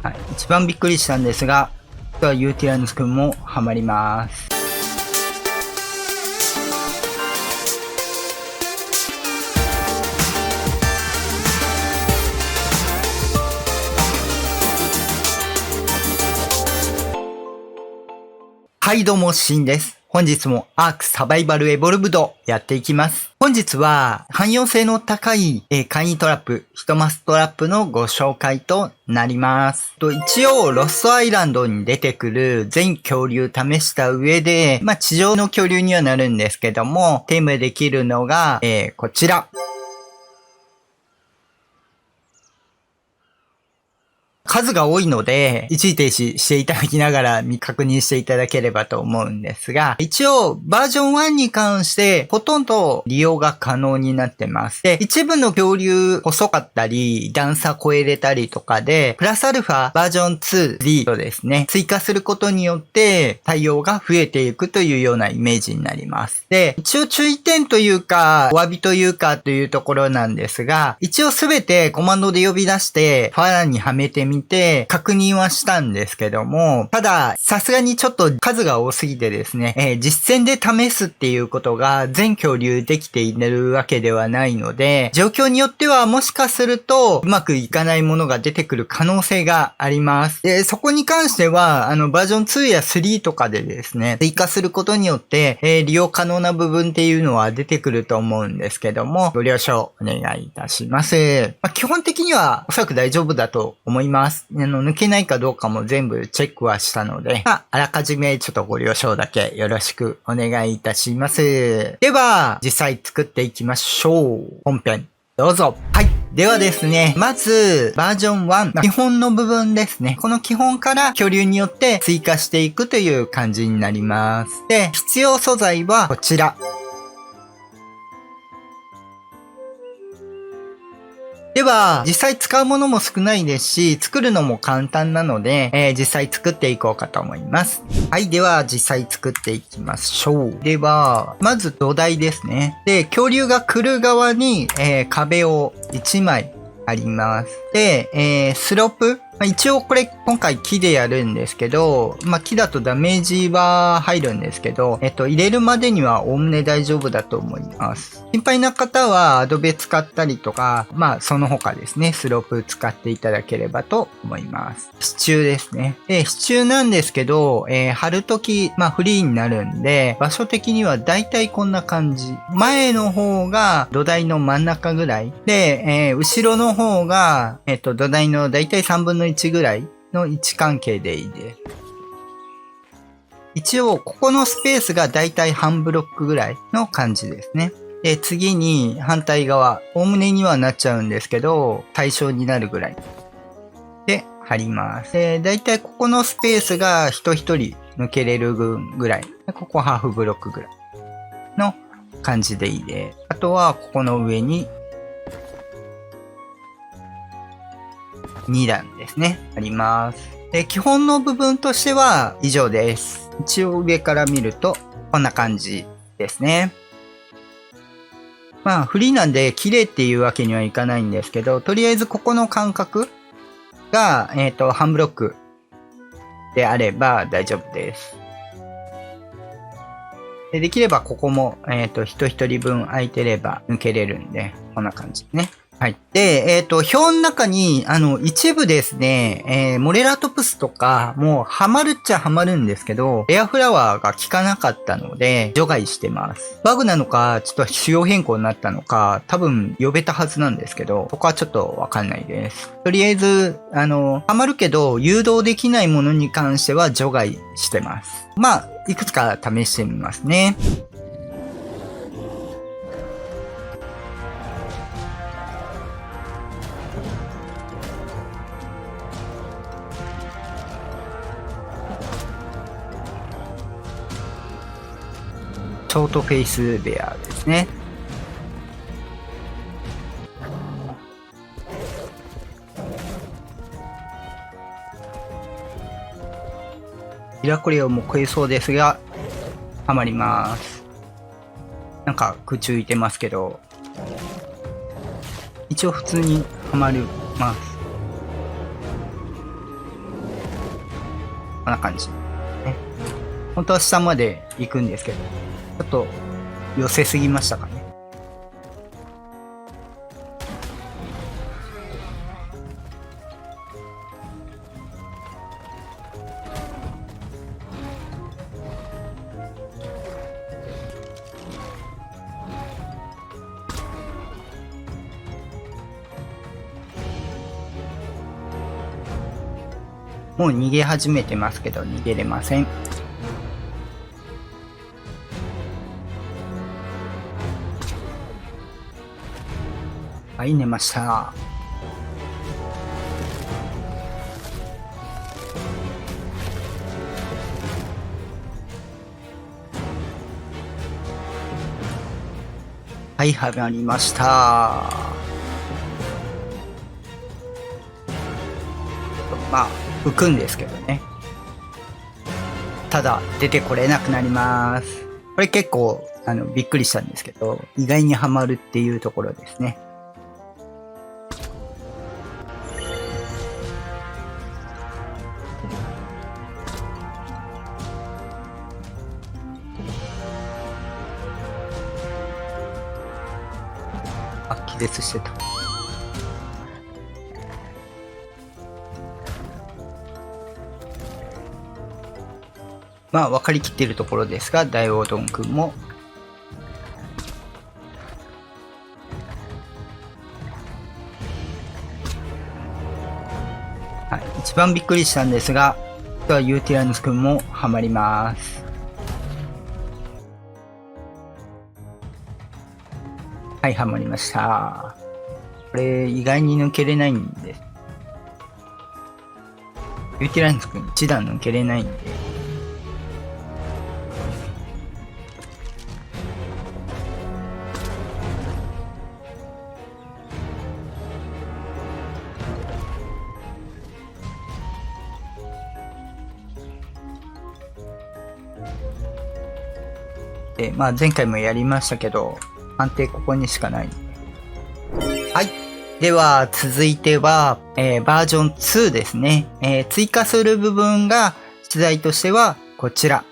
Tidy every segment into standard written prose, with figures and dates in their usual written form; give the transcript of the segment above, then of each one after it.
はい。一番びっくりしたんですが、実はユーティラヌス君もハマります。はいどうも、シンです。本日もアークサバイバルエボルブドやっていきます。本日は汎用性の高い簡易トラップ、1マストラップのご紹介となります。一応ロストアイランドに出てくる全恐竜試した上で、地上の恐竜にはなるんですけども、テーマできるのが、こちら。数が多いので、一時停止していただきながら確認していただければと思うんですが、一応バージョン1に関してほとんど利用が可能になってます。で、一部の恐竜細かったり、段差超えれたりとかで、プラスアルファバージョン2、3とですね、追加することによって対応が増えていくというようなイメージになります。で、一応注意点というか、お詫びというかというところなんですが、一応すべてコマンドで呼び出して、ファーランにはめてみて確認はしたんですけども、たださすがにちょっと数が多すぎてですね、実戦で試すっていうことが全恐竜できているわけではないので、状況によってはもしかするとうまくいかないものが出てくる可能性があります。で、そこに関してはバージョン2や3とかでですね、追加することによって、利用可能な部分っていうのは出てくると思うんですけども、ご了承お願いいたします。基本的にはおそらく大丈夫だと思います。抜けないかどうかも全部チェックはしたので、あらかじめちょっとご了承だけよろしくお願いいたします。では、実際作っていきましょう。本編、どうぞ。はい。ではですね、まず、バージョン1、基本の部分ですね。この基本から恐竜によって追加していくという感じになります。で、必要素材はこちら。では、実際使うものも少ないですし、作るのも簡単なので、実際作っていこうかと思います。はい、では実際作っていきましょう。では、まず土台ですね。で、恐竜が来る側に、壁を1枚あります。で、スロープ。一応これ今回木でやるんですけど、木だとダメージは入るんですけど、入れるまでにはおおむね大丈夫だと思います。心配な方はアドベ使ったりとか、その他ですね、スロープ使っていただければと思います。支柱ですね。で、支柱なんですけど、貼るとき、フリーになるんで、場所的にはだいたいこんな感じ。前の方が土台の真ん中ぐらい。で、後ろの方が、土台のだいたい3分の1ぐらいの位置関係でいいです。一応、ここのスペースがだいたい半ブロックぐらいの感じですね。で、次に反対側、おおむねにはなっちゃうんですけど、対象になるぐらいで貼ります。で、だいたいここのスペースが人一人抜けれる分ぐらい。ここハーフブロックぐらいの感じでいいです。あとは、ここの上に2段ですね。あります。で、基本の部分としては以上です。一応上から見るとこんな感じですね。フリーなんで綺麗っていうわけにはいかないんですけど、とりあえずここの間隔が、半ブロックであれば大丈夫です。できればここも、人一人分空いてれば抜けれるんで、こんな感じね。はい。で、表の中に、一部ですね、モレラトプスとか、もうハマるっちゃハマるんですけど、レアフラワーが効かなかったので、除外してます。バグなのか、ちょっと仕様変更になったのか、多分呼べたはずなんですけど、ここはちょっとわかんないです。とりあえず、ハマるけど、誘導できないものに関しては除外してます。いくつか試してみますね。ショートフェイスベアですね。ミラコリオも食えそうですが、はまります。なんか空中浮いてますけど、一応普通にはまります。こんな感じ。ね。本当は下まで行くんですけど、ちょっと寄せすぎましたかね。もう逃げ始めてますけど、逃げれません。はい、寝ました。はい、はまりました。まあ、浮くんですけどね。ただ、出てこれなくなります。これ結構、びっくりしたんですけど、意外にはまるっていうところですね。あ、気絶してた。まあ、分かりきっているところですが、ダイオードン君も、はい、一番びっくりしたんですが、実はユーティラヌス君もハマります。はい、ハマりました。これ、意外に抜けれないんです。ユーティラヌス君一段抜けれないんで、で、まあ前回もやりましたけど、判定ここにしかない。はい。では、続いては、バージョン2ですね。追加する部分が、出題としては、こちら。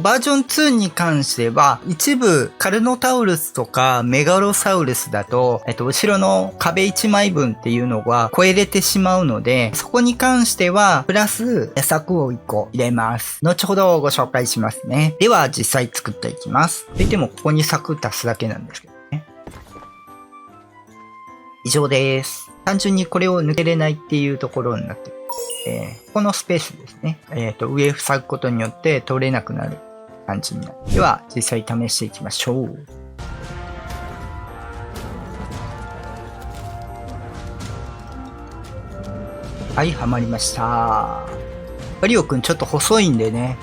バージョン2に関しては、一部カルノタウルスとかメガロサウルスだと、後ろの壁1枚分っていうのが超えれてしまうので、そこに関しては、プラス柵を1個入れます。後ほどご紹介しますね。では、実際作っていきます。といっても、ここに柵足すだけなんですけどね。以上です。単純にこれを抜けれないっていうところになってる。このスペースですね。上塞ぐことによって通れなくなる感じになる。では、実際試していきましょう。はい、はまりました。リオくんちょっと細いんでね、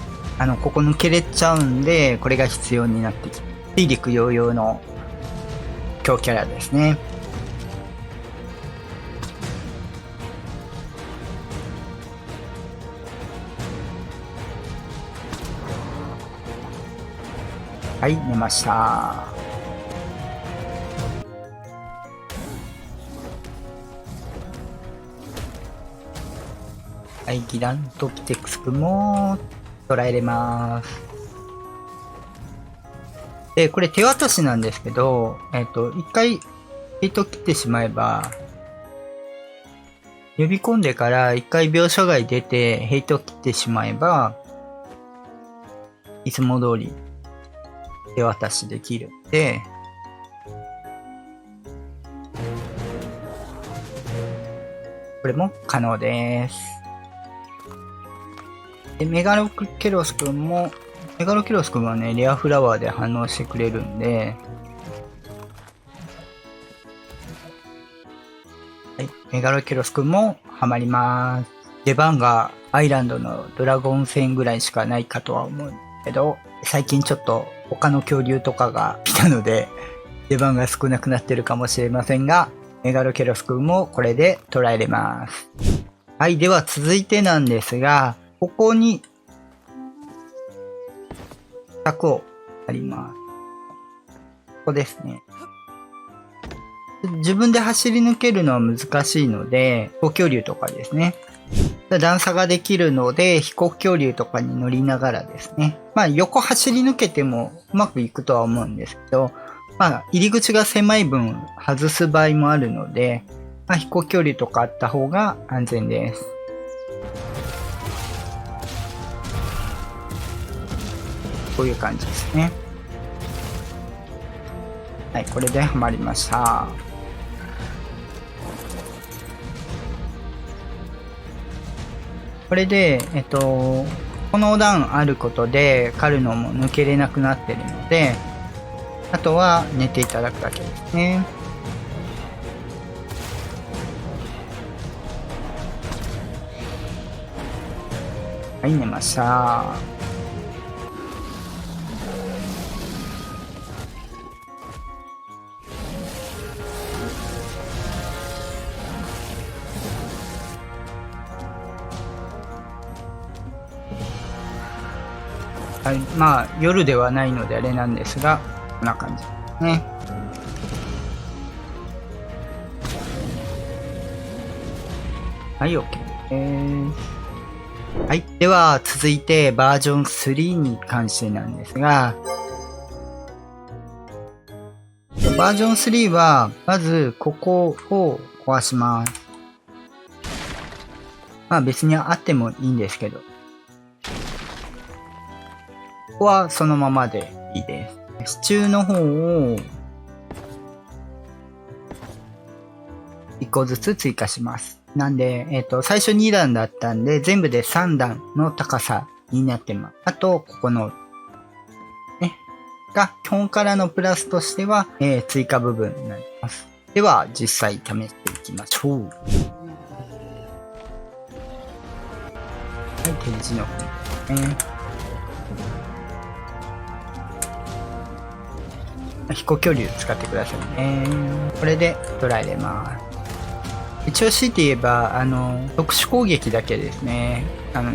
ここ抜けれちゃうんで、これが必要になってきて、水陸両用の強キャラですね。はい、寝ました。はい、ギラントピテクス君も捉えれます。で、これ手渡しなんですけど、一回ヘイト切ってしまえば、呼び込んでから一回描写外出てヘイト切ってしまえば、いつも通り手渡しできるんで、これも可能です。で、メガロケロス君も、メガロケロス君はね、レアフラワーで反応してくれるんで、はい、メガロケロス君もハマります。出番がアイランドのドラゴン戦ぐらいしかないかとは思うんですけど、最近ちょっと他の恐竜とかが来たので、出番が少なくなってるかもしれませんが、メガロケロス君もこれで捉えれます。はい、では続いてなんですが、ここに柵をあります。ここですね。自分で走り抜けるのは難しいので、東京竜とかですね。段差ができるので、飛行恐竜とかに乗りながらですね。まあ横走り抜けてもうまくいくとは思うんですけど、まあ入り口が狭い分外す場合もあるので、まあ飛行恐竜とかあった方が安全です。こういう感じですね。はい、これではまりました。これで、この段あることで、狩るのも抜けれなくなってるので、あとは寝ていただくだけですね。はい、寝ました。はい、まあ夜ではないのであれなんですが、こんな感じですね。はい、OK です。はい。では、続いてバージョン3に関してなんですが、バージョン3は、まず、ここを壊します。まあ別にあってもいいんですけど。ここはそのままでいいです。支柱の方を、1個ずつ追加します。なんで、最初2段だったんで、全部で3段の高さになってます。あと、ここの、ね、が、基本からのプラスとしては、追加部分になります。では、実際試していきましょう。はい、手字の方ですね。飛行恐竜使ってくださいね。これでトライ入れます。一応強いて言えば、特殊攻撃だけですね。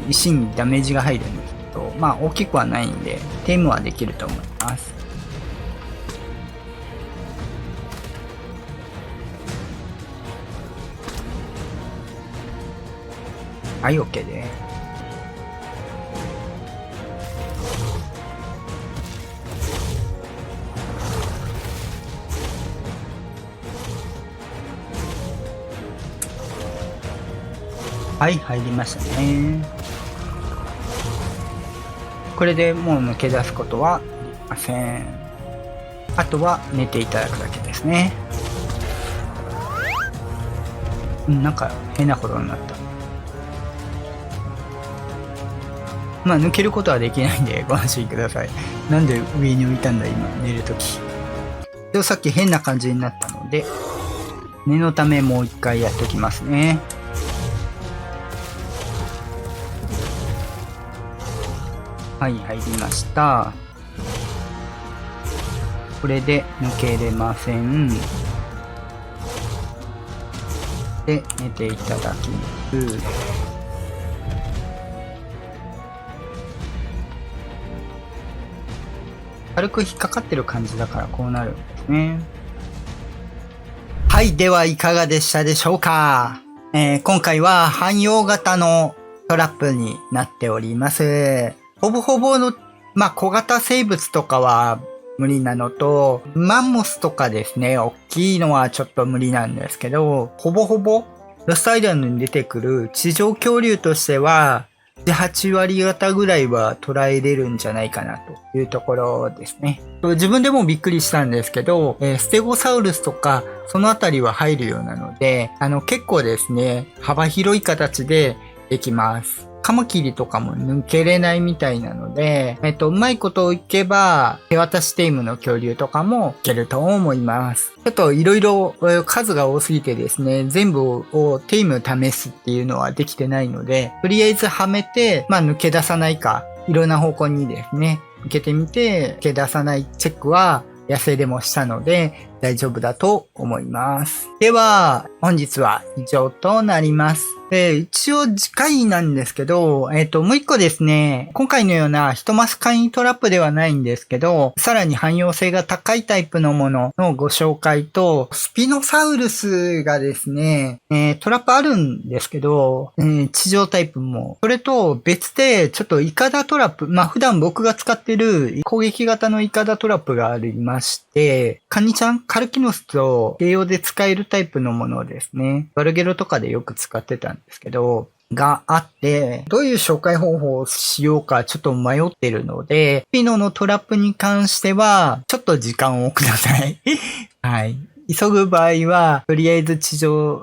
石にダメージが入るんですけど、まあ大きくはないんで、テームはできると思います。はい、OK です。はい、入りましたね。これでもう抜け出すことはできません。あとは寝ていただくだけですね。なんか変なことになった。まあ抜けることはできないんでご安心ください。なんで上に浮いたんだ今、寝るとき。でさっき変な感じになったので、念のためもう一回やっておきますね。はい、入りました。これで抜けれません。で、寝ていただきます。軽く引っかかってる感じだからこうなるんですね。はい、ではいかがでしたでしょうか。今回は汎用型のトラップになっております。ほぼほぼの、まあ、小型生物とかは無理なのと、マンモスとかですね、大きいのはちょっと無理なんですけど、ほぼほぼ、ロストアイランドに出てくる地上恐竜としては、8割方ぐらいは捉えれるんじゃないかなというところですね。自分でもびっくりしたんですけど、ステゴサウルスとか、そのあたりは入るようなので、結構ですね、幅広い形でできます。カマキリとかも抜けれないみたいなので、うまいこといけば、手渡しテイムの恐竜とかもいけると思います。ちょっといろいろ数が多すぎてですね、全部をテイム試すっていうのはできてないので、とりあえずはめて、まあ抜け出さないか、いろんな方向にですね、抜けてみて、抜け出さないチェックは、野生でもしたので大丈夫だと思います。では、本日は以上となります。で、一応次回なんですけど、もう一個ですね、今回のような一マス簡易トラップではないんですけど、さらに汎用性が高いタイプのもののご紹介と、スピノサウルスがですね、トラップあるんですけど、地上タイプも、それと別で、ちょっとイカダトラップ、普段僕が使ってる攻撃型のイカダトラップがありまして、カニちゃん、カルキノスと併用で使えるタイプのものですね。バルゲロとかでよく使ってたんですけど、があって、どういう紹介方法をしようかちょっと迷ってるので、ピノのトラップに関しては、ちょっと時間をください。はい。急ぐ場合は、とりあえず地上、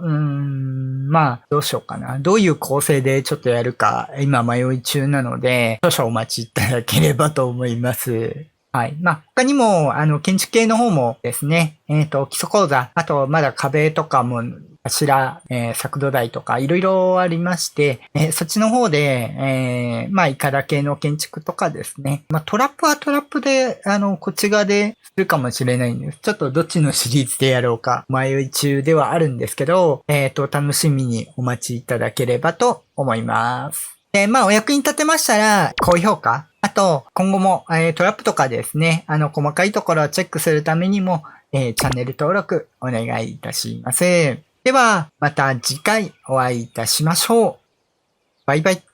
どうしようかな。どういう構成でちょっとやるか、今迷い中なので、少々お待ちいただければと思います。はい。他にも、建築系の方もですね、基礎講座、あと、まだ壁とかも、柱、作土台とか、いろいろありまして、そっちの方で、イカダ系の建築とかですね。トラップはトラップで、こっち側でするかもしれないんです。ちょっとどっちのシリーズでやろうか、迷い中ではあるんですけど、楽しみにお待ちいただければと思います。で、お役に立てましたら、高評価、あと、今後も、トラップとかですね、細かいところをチェックするためにも、チャンネル登録お願いいたします。では、また次回お会いいたしましょう。バイバイ。